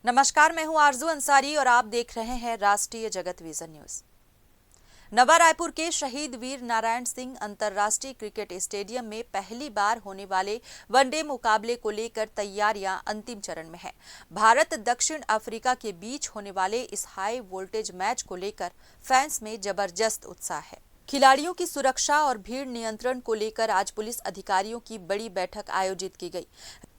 नमस्कार, मैं हूं आरजू अंसारी और आप देख रहे हैं राष्ट्रीय जगत विजन न्यूज। नवा रायपुर के शहीद वीर नारायण सिंह अंतर्राष्ट्रीय क्रिकेट स्टेडियम में पहली बार होने वाले वनडे मुकाबले को लेकर तैयारियां अंतिम चरण में है। भारत दक्षिण अफ्रीका के बीच होने वाले इस हाई वोल्टेज मैच को लेकर फैंस में जबरदस्त उत्साह है। खिलाड़ियों की सुरक्षा और भीड़ नियंत्रण को लेकर आज पुलिस अधिकारियों की बड़ी बैठक आयोजित की गई।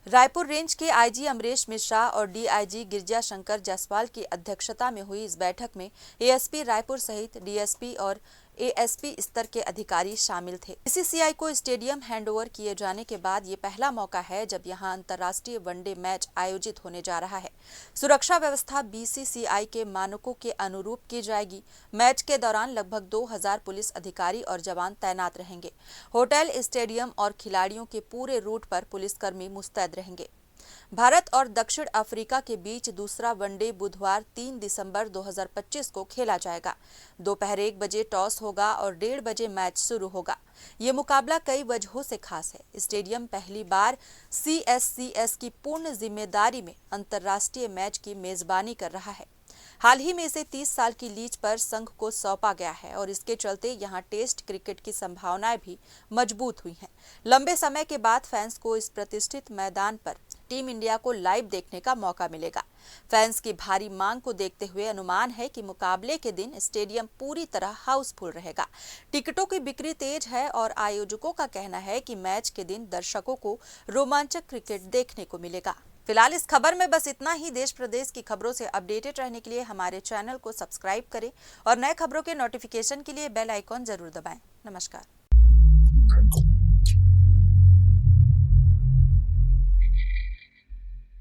रायपुर रेंज के आईजी अमरेश मिश्रा और डीआईजी गिरिजा शंकर जायसवाल की अध्यक्षता में हुई इस बैठक में एएसपी रायपुर सहित डीएसपी और एएसपी स्तर के अधिकारी शामिल थे। बीसीसीआई को स्टेडियम हैंडओवर किए जाने के बाद ये पहला मौका है जब यहां अंतर्राष्ट्रीय वनडे मैच आयोजित होने जा रहा है। सुरक्षा व्यवस्था बीसीसीआई के मानकों के अनुरूप की जाएगी। मैच के दौरान लगभग 2000 पुलिस अधिकारी और जवान तैनात रहेंगे। होटल, स्टेडियम और खिलाड़ियों के पूरे रूट पर पुलिसकर्मी मुस्तैद रहेंगे। भारत और दक्षिण अफ्रीका के बीच दूसरा वनडे बुधवार 3 दिसंबर 2025 को खेला जाएगा। दोपहर 1 बजे टॉस होगा और 1:30 बजे मैच शुरू होगा। ये मुकाबला कई वजहों से खास है। स्टेडियम पहली बार सीएससीएस की पूर्ण जिम्मेदारी में अंतर्राष्ट्रीय मैच की मेजबानी कर रहा है। हाल ही में इसे 30 साल की लीज पर संघ को सौंपा गया है और इसके चलते यहां टेस्ट क्रिकेट की संभावनाएं भी मजबूत हुई हैं। लंबे समय के बाद फैंस को इस प्रतिष्ठित मैदान पर टीम इंडिया को लाइव देखने का मौका मिलेगा। फैंस की भारी मांग को देखते हुए अनुमान है कि मुकाबले के दिन स्टेडियम पूरी तरह हाउसफुल रहेगा। टिकटों की बिक्री तेज है और आयोजकों का कहना है कि मैच के दिन दर्शकों को रोमांचक क्रिकेट देखने को मिलेगा। फिलहाल इस खबर में बस इतना ही। देश प्रदेश की खबरों से अपडेटेड रहने के लिए हमारे चैनल को सब्सक्राइब करें और नए खबरों के नोटिफिकेशन के लिए बेल आइकॉन जरूर दबाएं। नमस्कार।